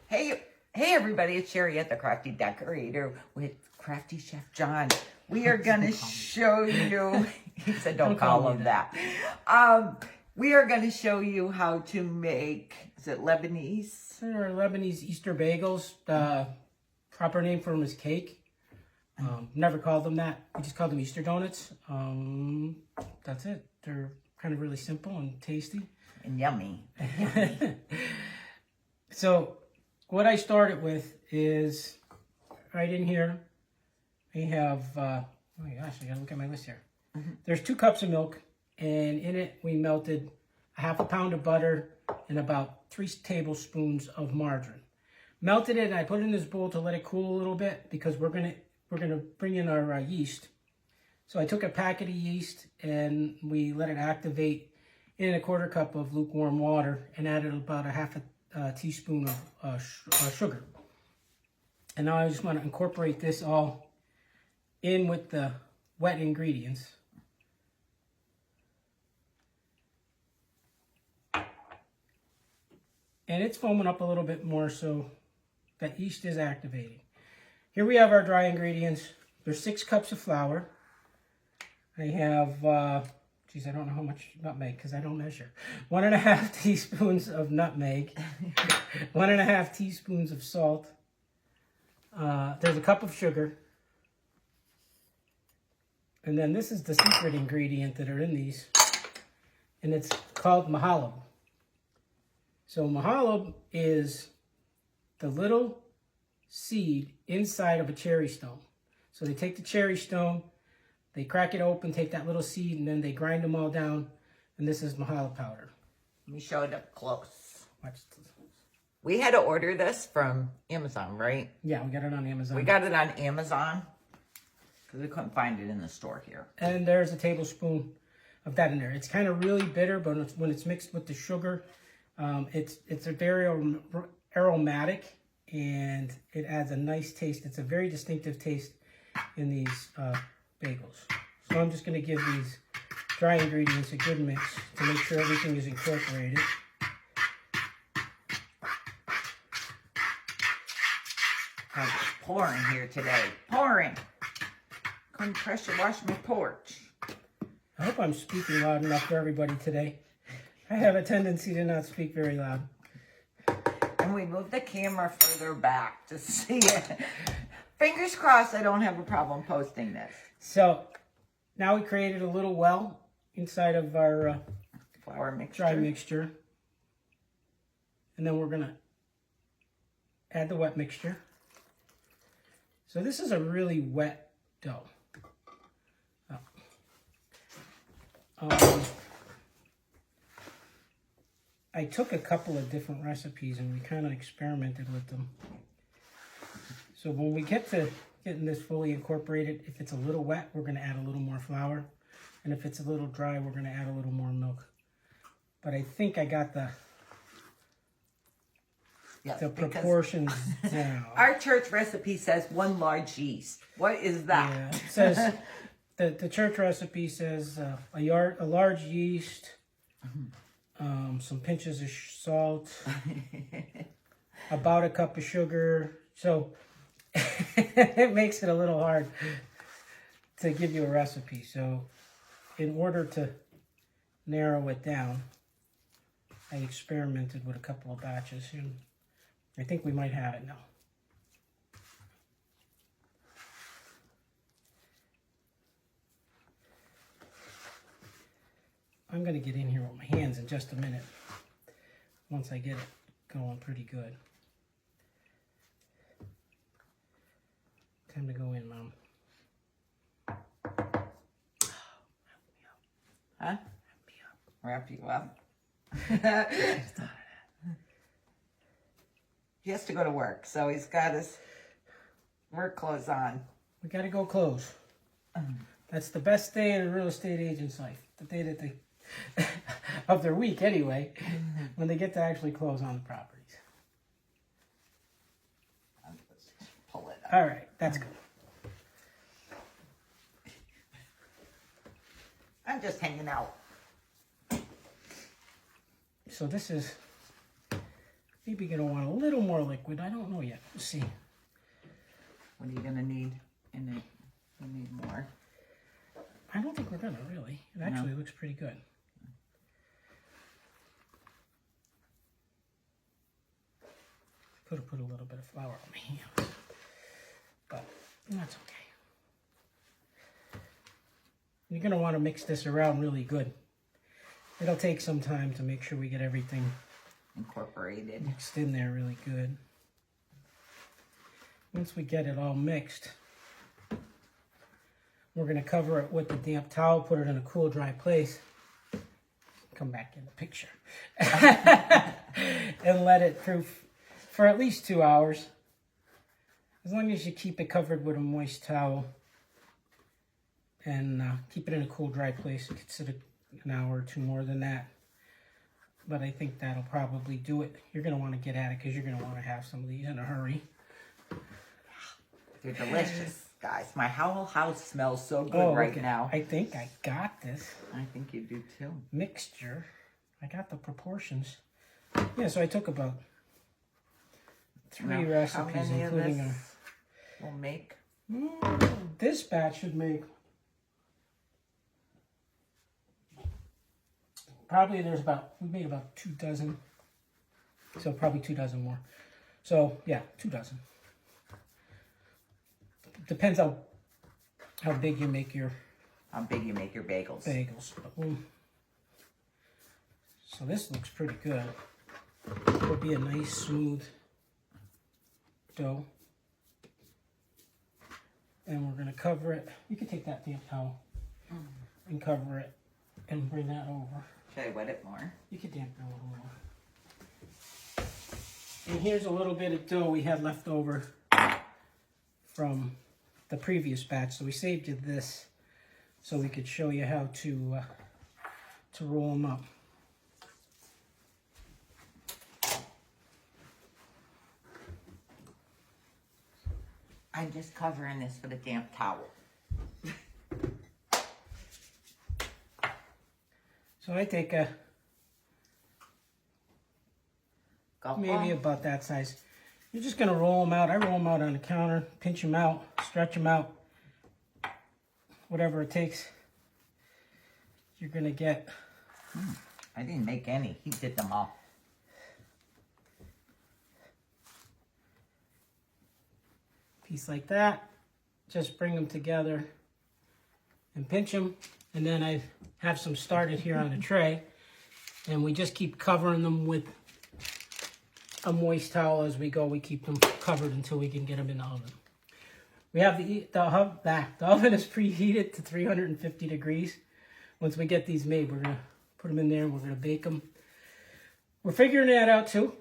Hey everybody, it's Sherry at the Crafty Decorator with Crafty Chef John. We are going to show you, he said don't call him that. We are going to show you how to make, is it Lebanese? They're Lebanese Easter Bagels. The proper name for them is cake. Never called them that. We just called them Easter donuts. That's it. They're kind of really simple and tasty. And yummy. So what I started with is right in here, I have, oh my gosh, I gotta look at my list here. There's 2 cups of milk, and in it we melted a half a pound of butter and about 3 tablespoons of margarine. Melted it, and I put it in this bowl to let it cool a little bit because we're gonna bring in our yeast. So I took a packet of yeast and we let it activate in a 1/4 cup of lukewarm water and added about a half a teaspoon of sugar. And now I just want to incorporate this all in with the wet ingredients. And it's foaming up a little bit more, so that yeast is activating. Here we have our dry ingredients. There's 6 cups of flour. I have, geez, I don't know how much nutmeg because I don't measure. 1.5 teaspoons of nutmeg. 1.5 teaspoons of salt. There's a cup of sugar. And then this is the secret ingredient that are in these. And it's called mahalo. So mahalo is the little seed inside of a cherry stone. So they take the cherry stone, they crack it open, take that little seed, and then they grind them all down. And this is mahalo powder. Let me show it up close. Watch this. We had to order this from Amazon, right? Yeah, we got it on Amazon. We got it on Amazon because we couldn't find it in the store here. And there's a tablespoon of that in there. It's kind of really bitter, but when it's mixed with the sugar, it's a very aromatic, and it adds a nice taste. It's a very distinctive taste in these bagels. So I'm just going to give these dry ingredients a good mix to make sure everything is incorporated. Oh, it's pouring here today. Pouring. Couldn't pressure wash my porch. I hope I'm speaking loud enough for everybody today. I have a tendency to not speak very loud. And we moved the camera further back to see it. Fingers crossed I don't have a problem posting this. So now we created a little well inside of our Flour mixture. dry mixture. And then we're going to add the wet mixture. So this is a really wet dough. I took a couple of different recipes and we kind of experimented with them. So when we get to getting this fully incorporated, if it's a little wet, we're going to add a little more flour. And if it's a little dry, we're going to add a little more milk. But I think I got the proportions down. Our church recipe says 1 large yeast. What is that? Yeah, it says, the church recipe says a large yeast, some pinches of salt, about a cup of sugar. So it makes it a little hard to give you a recipe. So in order to narrow it down, I experimented with a couple of batches, and I think we might have it now. I'm going to get in here with my hands in just a minute, once I get it going pretty good. Time to go in, Mom. Huh? Wrap you up. He has to go to work, so he's got his work clothes on. We got to go close. That's the best day in a real estate agent's life. The day that they, of their week anyway, when they get to actually close on the properties. Pull it up. All right, that's good. I'm just hanging out. So this is Maybe you're gonna want a little more liquid. I don't know yet. We'll see. What are you gonna need in it? You need more. I don't think we're gonna really. It actually looks pretty good. Could have put a little bit of flour on my hands, but that's okay. You're gonna want to mix this around really good. It'll take some time to make sure we get everything Incorporated. mixed in there really good. Once we get it all mixed, we're going to cover it with a damp towel, put it in a cool, dry place. Come back in the picture. And let it through for at least 2 hours. As long as you keep it covered with a moist towel and keep it in a cool, dry place. It could sit an hour or two more than that. But I think that'll probably do it. You're going to want to get at it because you're going to want to have some of these in a hurry. They're delicious, guys. My whole house smells so good right now. I think I got this. I think you do too. Mixture. I got the proportions. Yeah, so I took about 3 recipes, how many including of this we'll make. This batch should make probably we made about 2 dozen. So probably 2 dozen more. So yeah, 2 dozen. Depends on how big you make your bagels. So this looks pretty good. It'll be a nice smooth dough. And we're gonna cover it. You can take that damp towel and cover it and bring that over. Should I wet it more? You can dampen it a little more. And here's a little bit of dough we had left over from the previous batch. So we saved you this so we could show you how to roll them up. I'm just covering this with a damp towel. So I take maybe about that size. You're just going to roll them out. I roll them out on the counter, pinch them out, stretch them out, whatever it takes. You're going to get... I didn't make any. He did them all. Piece like that. Just bring them together and pinch them. And then I have some started here on a tray. And we just keep covering them with a moist towel as we go. We keep them covered until we can get them in the oven. We have the oven is preheated to 350 degrees. Once we get these made, we're going to put them in there and we're going to bake them. We're figuring that out too.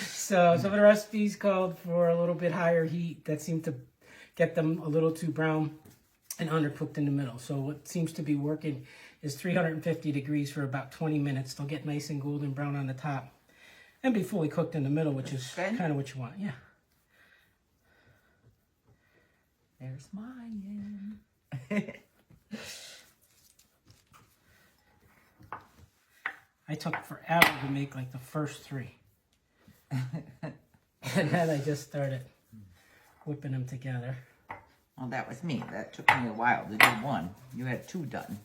So some of the recipes called for a little bit higher heat. That seemed to get them a little too brown and undercooked in the middle. So what seems to be working is 350 degrees for about 20 minutes. They'll get nice and golden brown on the top and be fully cooked in the middle, which is kind of what you want. Yeah. There's mine. I took forever to make like the first 3. And then I just started whipping them together. Well, that was me. That took me a while to do one. You had 2 done.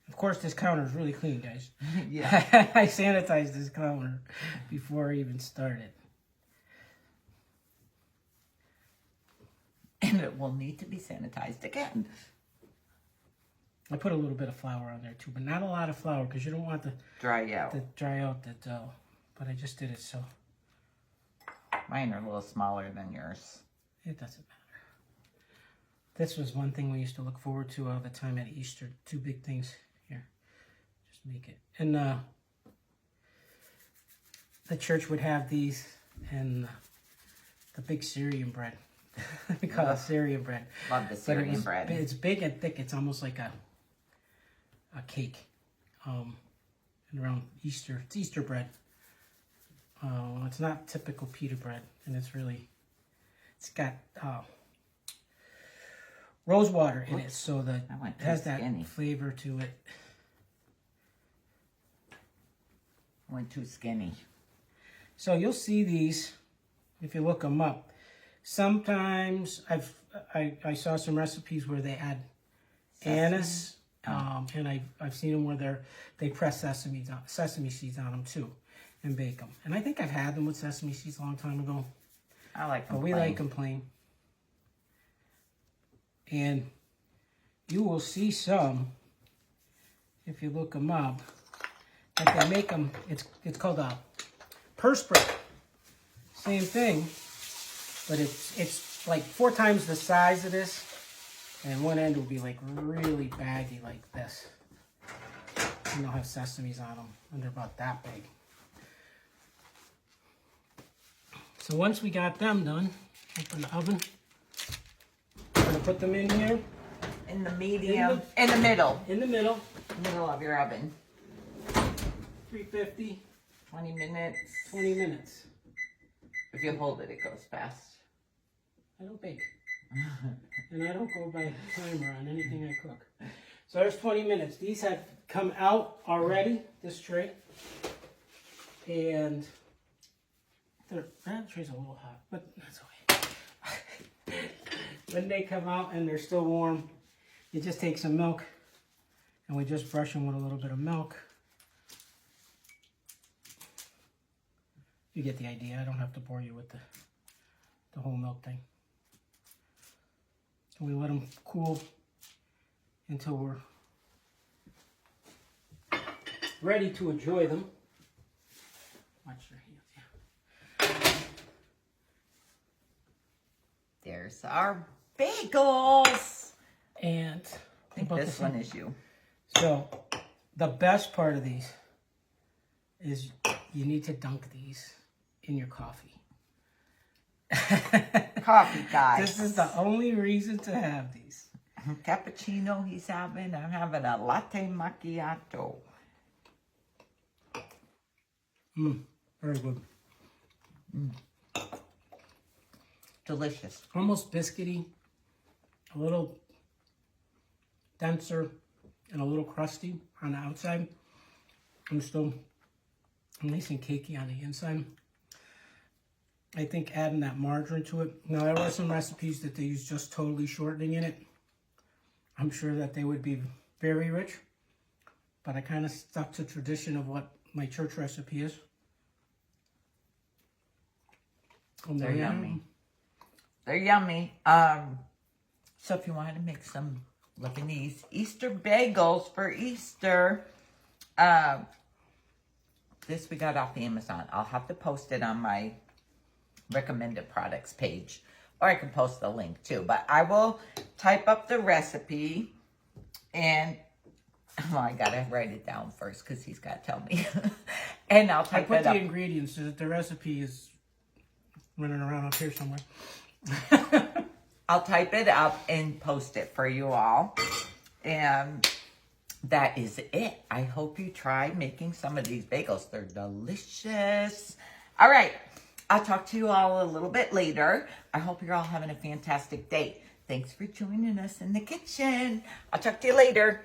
Of course, this counter is really clean, guys. Yeah. I sanitized this counter before I even started. And it will need to be sanitized again. I put a little bit of flour on there too, but not a lot of flour because you don't want to dry out the dough. But I just did it so. Mine are a little smaller than yours. It doesn't matter. This was one thing we used to look forward to all the time at Easter. 2 big things. Here, just make it. And the church would have these and the big Syrian bread. We call it Syrian bread. Love the Syrian bread. It's big and thick. It's almost like a cake. And around Easter, it's Easter bread. It's not typical pita bread, and it's got rose water in it, so that went it has too that skinny. flavor to it. I went too skinny. So you'll see these if you look them up. Sometimes I saw some recipes where they add anise, and I've seen them where they press sesame seeds on them too, and bake them. And I think I've had them with sesame seeds a long time ago. I like them But we plain. like them plain. And you will see some, if you look them up, that they make them, it's called a perspire. Same thing, but it's like 4 times the size of this, and one end will be like really baggy like this. And they'll have sesames on them, and they're about that big. So once we got them done, open the oven. We're gonna put them in here. In the medium, in the middle. In the middle. Middle of your oven. 350, 20 minutes. 20 minutes. If you hold it, it goes fast. I don't bake. And I don't go by timer on anything I cook. So there's 20 minutes. These have come out already, this tray. And that tray's a little hot, but that's okay. When they come out and they're still warm, you just take some milk and we just brush them with a little bit of milk. You get the idea. I don't have to bore you with the whole milk thing. And we let them cool until we're ready to enjoy them. Watch your hands, yeah. There's our bagels. And I think this one is you. So the best part of these is you need to dunk these in your coffee. Coffee, guys. This is the only reason to have these. Cappuccino he's having. I'm having a latte macchiato. Very good. Delicious. Almost biscuity, a little denser, and a little crusty on the outside. And still nice and cakey on the inside. I think adding that margarine to it. Now, there are some recipes that they use just totally shortening in it. I'm sure that they would be very rich. But I kind of stuck to tradition of what my church recipe is. And They're yummy. They're yummy. So if you wanted to make some Lebanese Easter bagels for Easter, this we got off Amazon. I'll have to post it on my recommended products page, or I can post the link too. But I will type up the recipe, and I gotta write it down first because he's got to tell me. And I'll type put it the up. ingredients so that the recipe is running around up here somewhere. I'll type it up and post it for you all. And that is it. I hope you try making some of these bagels. They're delicious. All right. I'll talk to you all a little bit later. I hope you're all having a fantastic day. Thanks for joining us in the kitchen. I'll talk to you later.